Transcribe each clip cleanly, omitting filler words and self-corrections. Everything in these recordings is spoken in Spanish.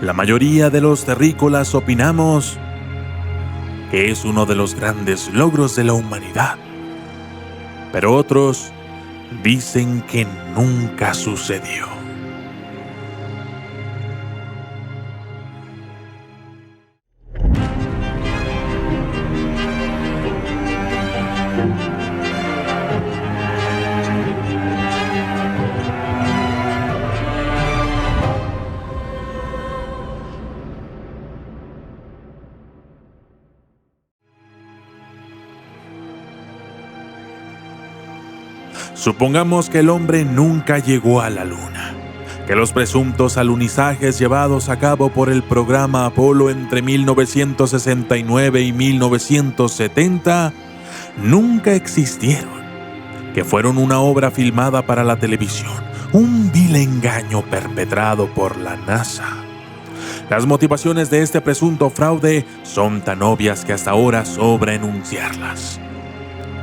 La mayoría de los terrícolas opinamos que es uno de los grandes logros de la humanidad, pero otros dicen que nunca sucedió. Supongamos que el hombre nunca llegó a la Luna, que los presuntos alunizajes llevados a cabo por el programa Apolo entre 1969 y 1970 nunca existieron, que fueron una obra filmada para la televisión, un vil engaño perpetrado por la NASA. Las motivaciones de este presunto fraude son tan obvias que hasta ahora sobra enunciarlas.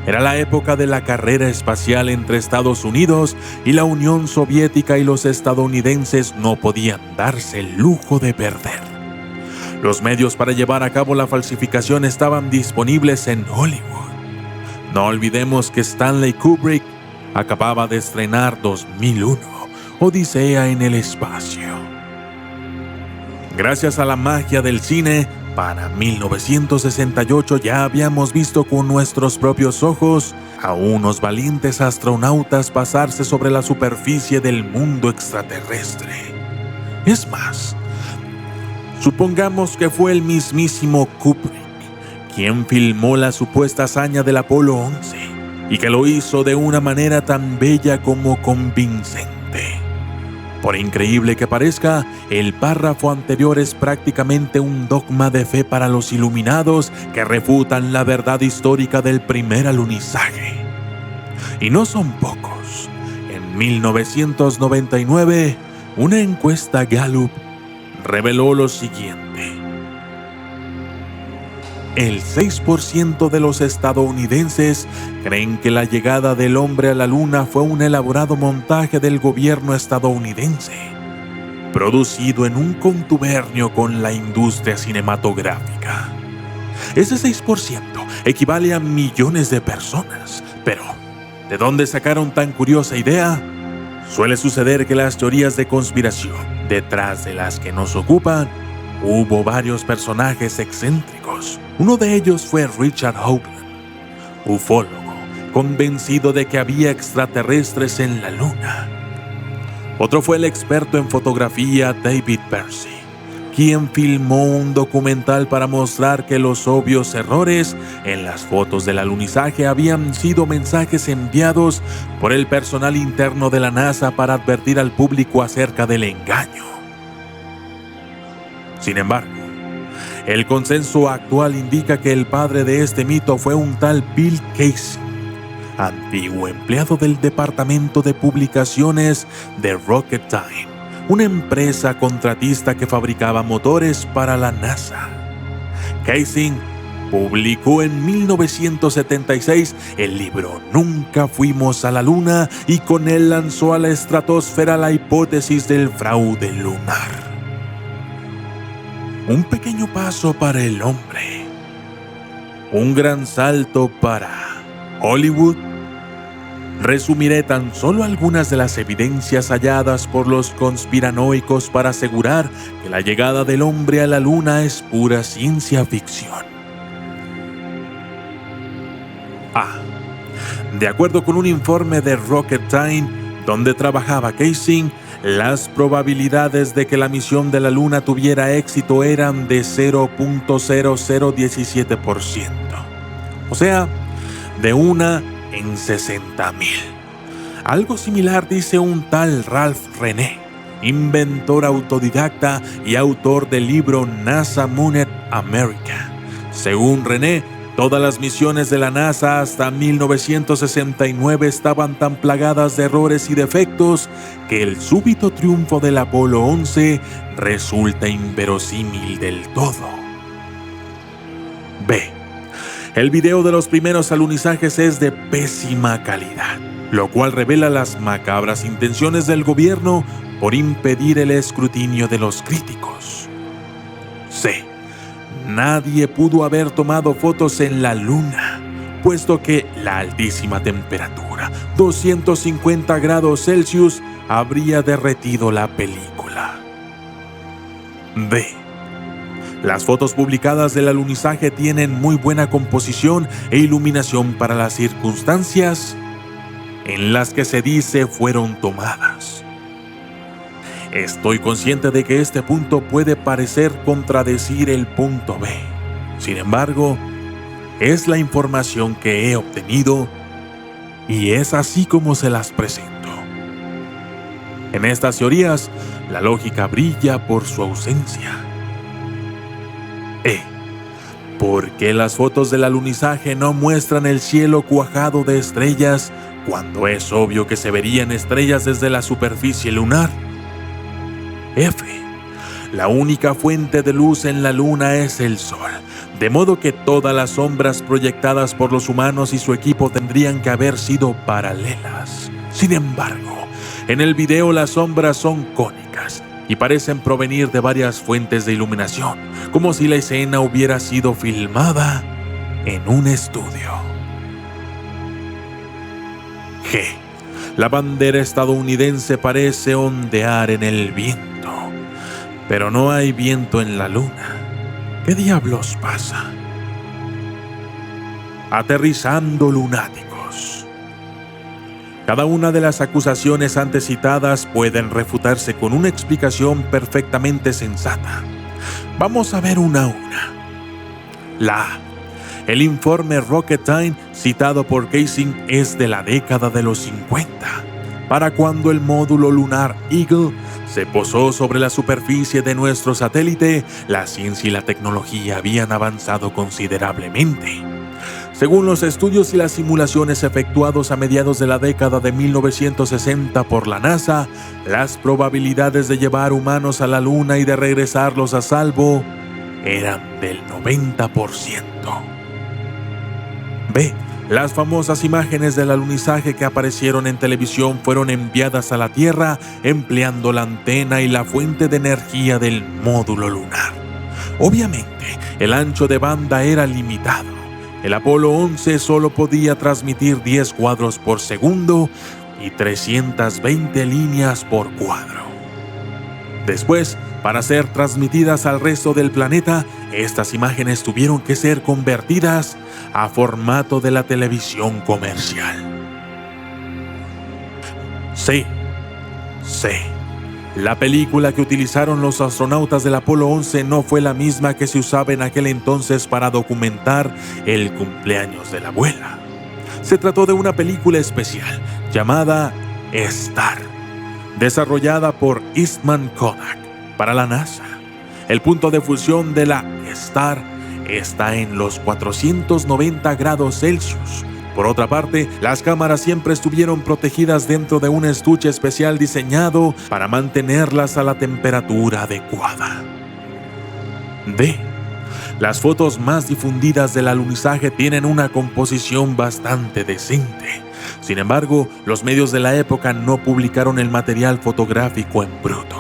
Era la época de la carrera espacial entre Estados Unidos y la Unión Soviética, y los estadounidenses no podían darse el lujo de perder. Los medios para llevar a cabo la falsificación estaban disponibles en Hollywood. No olvidemos que Stanley Kubrick acababa de estrenar 2001, Odisea en el espacio. Gracias a la magia del cine, para 1968 ya habíamos visto con nuestros propios ojos a unos valientes astronautas pasarse sobre la superficie del mundo extraterrestre. Es más, supongamos que fue el mismísimo Kubrick quien filmó la supuesta hazaña del Apolo 11 y que lo hizo de una manera tan bella como convincente. Por increíble que parezca, el párrafo anterior es prácticamente un dogma de fe para los iluminados que refutan la verdad histórica del primer alunizaje. Y no son pocos. En 1999, una encuesta Gallup reveló lo siguiente: el 6% de los estadounidenses creen que la llegada del hombre a la Luna fue un elaborado montaje del gobierno estadounidense, producido en un contubernio con la industria cinematográfica. Ese 6% equivale a millones de personas. Pero, ¿de dónde sacaron tan curiosa idea? Suele suceder que las teorías de conspiración, detrás de las que nos ocupan, hubo varios personajes excéntricos. Uno de ellos fue Richard Hoagland, ufólogo, convencido de que había extraterrestres en la Luna. Otro fue el experto en fotografía David Percy, quien filmó un documental para mostrar que los obvios errores en las fotos del alunizaje habían sido mensajes enviados por el personal interno de la NASA para advertir al público acerca del engaño. Sin embargo, el consenso actual indica que el padre de este mito fue un tal Bill Casey, antiguo empleado del departamento de publicaciones de Rocketdyne, una empresa contratista que fabricaba motores para la NASA. Casey publicó en 1976 el libro Nunca fuimos a la Luna, y con él lanzó a la estratosfera la hipótesis del fraude lunar. Un pequeño paso para el hombre, un gran salto para Hollywood. Resumiré tan solo algunas de las evidencias halladas por los conspiranoicos para asegurar que la llegada del hombre a la Luna es pura ciencia ficción. De acuerdo con un informe de Rocketdyne, donde trabajaba Casey, las probabilidades de que la misión de la Luna tuviera éxito eran de 0.0017%. O sea, de 1 en 60,000. Algo similar dice un tal Ralph René, inventor autodidacta y autor del libro NASA Mooned America. Según René, todas las misiones de la NASA hasta 1969 estaban tan plagadas de errores y defectos que el súbito triunfo del Apolo 11 resulta inverosímil del todo. B. El video de los primeros alunizajes es de pésima calidad, lo cual revela las macabras intenciones del gobierno por impedir el escrutinio de los críticos. C. Nadie pudo haber tomado fotos en la Luna, puesto que la altísima temperatura, 250 grados Celsius, habría derretido la película. D. Las fotos publicadas del alunizaje tienen muy buena composición e iluminación para las circunstancias en las que se dice fueron tomadas. Estoy consciente de que este punto puede parecer contradecir el punto B. Sin embargo, es la información que he obtenido y es así como se las presento. En estas teorías, la lógica brilla por su ausencia. E. ¿Por qué las fotos del alunizaje no muestran el cielo cuajado de estrellas cuando es obvio que se verían estrellas desde la superficie lunar? F. La única fuente de luz en la Luna es el Sol, de modo que todas las sombras proyectadas por los humanos y su equipo tendrían que haber sido paralelas. Sin embargo, en el video las sombras son cónicas y parecen provenir de varias fuentes de iluminación, como si la escena hubiera sido filmada en un estudio. G. La bandera estadounidense parece ondear en el viento, pero no hay viento en la Luna. ¿Qué diablos pasa? Aterrizando lunáticos. Cada una de las acusaciones antes citadas pueden refutarse con una explicación perfectamente sensata. Vamos a ver una a una. La A. El informe Rocketdyne citado por Casey es de la década de los 50, para cuando el módulo lunar Eagle se posó sobre la superficie de nuestro satélite. La ciencia y la tecnología habían avanzado considerablemente. Según los estudios y las simulaciones efectuados a mediados de la década de 1960 por la NASA, las probabilidades de llevar humanos a la Luna y de regresarlos a salvo eran del 90%. B. Las famosas imágenes del alunizaje que aparecieron en televisión fueron enviadas a la Tierra empleando la antena y la fuente de energía del módulo lunar. Obviamente, el ancho de banda era limitado. El Apolo 11 solo podía transmitir 10 cuadros por segundo y 320 líneas por cuadro. Después, para ser transmitidas al resto del planeta, estas imágenes tuvieron que ser convertidas a formato de la televisión comercial. C. La película que utilizaron los astronautas del Apolo 11 no fue la misma que se usaba en aquel entonces para documentar el cumpleaños de la abuela. Se trató de una película especial llamada Star, desarrollada por Eastman Kodak para la NASA. El punto de fusión de la Star está en los 490 grados Celsius. Por otra parte, las cámaras siempre estuvieron protegidas dentro de un estuche especial diseñado para mantenerlas a la temperatura adecuada. D. Las fotos más difundidas del alunizaje tienen una composición bastante decente. Sin embargo, los medios de la época no publicaron el material fotográfico en bruto.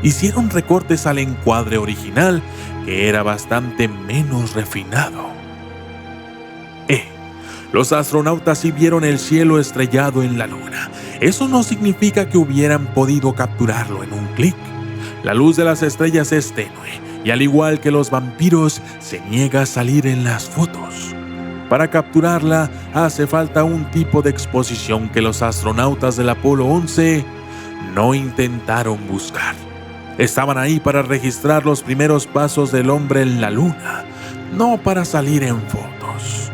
Hicieron recortes al encuadre original, que era bastante menos refinado. E. Los astronautas sí vieron el cielo estrellado en la Luna. Eso no significa que hubieran podido capturarlo en un clic. La luz de las estrellas es tenue, y al igual que los vampiros, se niega a salir en las fotos. Para capturarla, hace falta un tipo de exposición que los astronautas del Apolo 11 no intentaron buscar. Estaban ahí para registrar los primeros pasos del hombre en la Luna, no para salir en fotos.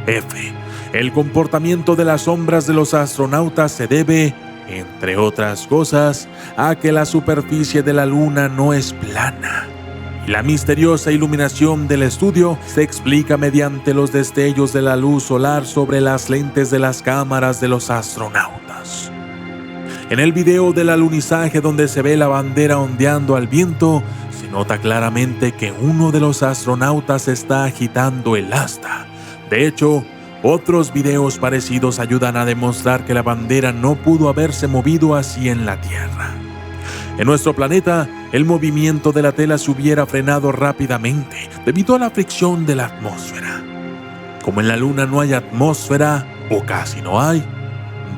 F. El comportamiento de las sombras de los astronautas se debe, entre otras cosas, a que la superficie de la Luna no es plana. Y la misteriosa iluminación del estudio se explica mediante los destellos de la luz solar sobre las lentes de las cámaras de los astronautas. En el video del alunizaje donde se ve la bandera ondeando al viento, se nota claramente que uno de los astronautas está agitando el asta. De hecho, Otros videos parecidos ayudan a demostrar que la bandera no pudo haberse movido así en la Tierra. En nuestro planeta, el movimiento de la tela se hubiera frenado rápidamente debido a la fricción de la atmósfera. Como en la Luna no hay atmósfera, o casi no hay,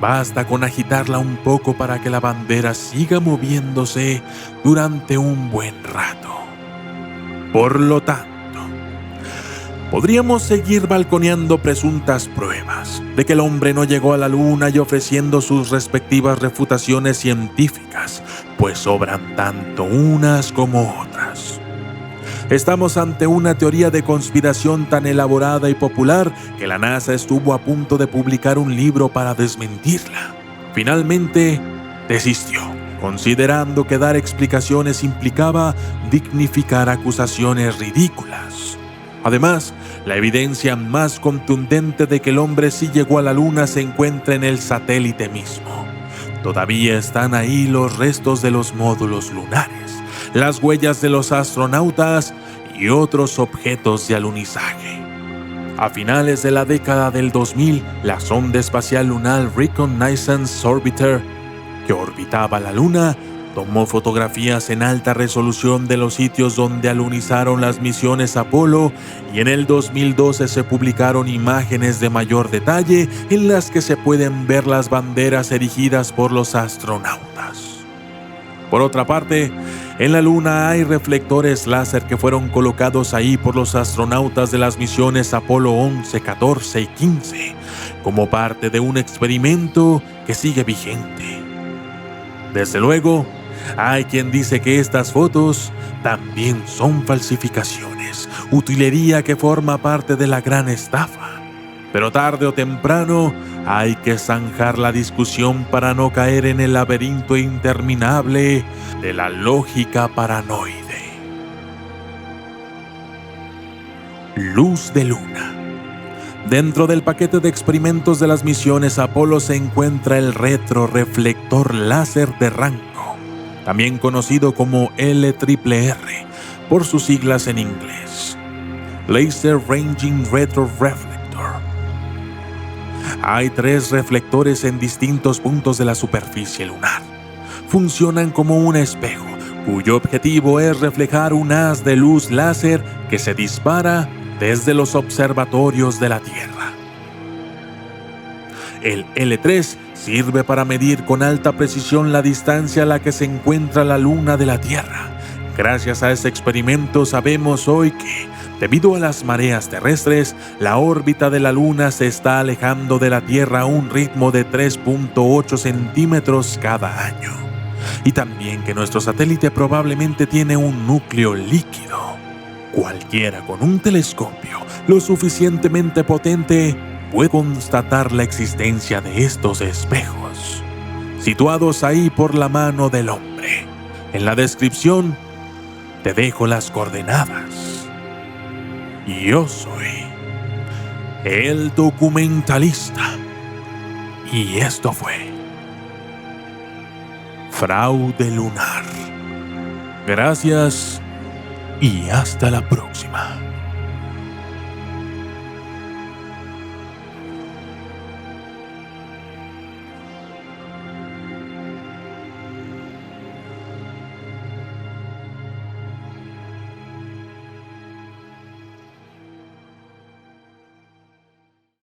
basta con agitarla un poco para que la bandera siga moviéndose durante un buen rato. Por lo tanto, podríamos seguir balconeando presuntas pruebas de que el hombre no llegó a la Luna y ofreciendo sus respectivas refutaciones científicas, pues sobran tanto unas como otras. Estamos ante una teoría de conspiración tan elaborada y popular que la NASA estuvo a punto de publicar un libro para desmentirla. Finalmente, desistió, considerando que dar explicaciones implicaba dignificar acusaciones ridículas. Además, la evidencia más contundente de que el hombre sí llegó a la Luna se encuentra en el satélite mismo. Todavía están ahí los restos de los módulos lunares, las huellas de los astronautas y otros objetos de alunizaje. A finales de la década del 2000, la sonda espacial lunar Reconnaissance Orbiter, que orbitaba la Luna, tomó fotografías en alta resolución de los sitios donde alunizaron las misiones Apolo, y en el 2012 se publicaron imágenes de mayor detalle en las que se pueden ver las banderas erigidas por los astronautas. Por otra parte, en la Luna hay reflectores láser que fueron colocados ahí por los astronautas de las misiones Apolo 11, 14 y 15, como parte de un experimento que sigue vigente. Desde luego, hay quien dice que estas fotos también son falsificaciones, utilería que forma parte de la gran estafa. Pero tarde o temprano hay que zanjar la discusión para no caer en el laberinto interminable de la lógica paranoide. Luz de luna. Dentro del paquete de experimentos de las misiones Apolo se encuentra el retroreflector láser de Rango, también conocido como LRRR por sus siglas en inglés, Laser Ranging Retroreflector. Hay 3 reflectores en distintos puntos de la superficie lunar. Funcionan como un espejo, cuyo objetivo es reflejar un haz de luz láser que se dispara desde los observatorios de la Tierra. El L3 sirve para medir con alta precisión la distancia a la que se encuentra la Luna de la Tierra. Gracias a ese experimento sabemos hoy que, debido a las mareas terrestres, la órbita de la Luna se está alejando de la Tierra a un ritmo de 3.8 centímetros cada año. Y también que nuestro satélite probablemente tiene un núcleo líquido. Cualquiera con un telescopio lo suficientemente potente puede constatar la existencia de estos espejos, situados ahí por la mano del hombre. En la descripción te dejo las coordenadas. Yo soy el documentalista y esto fue Fraude Lunar. Gracias y hasta la próxima.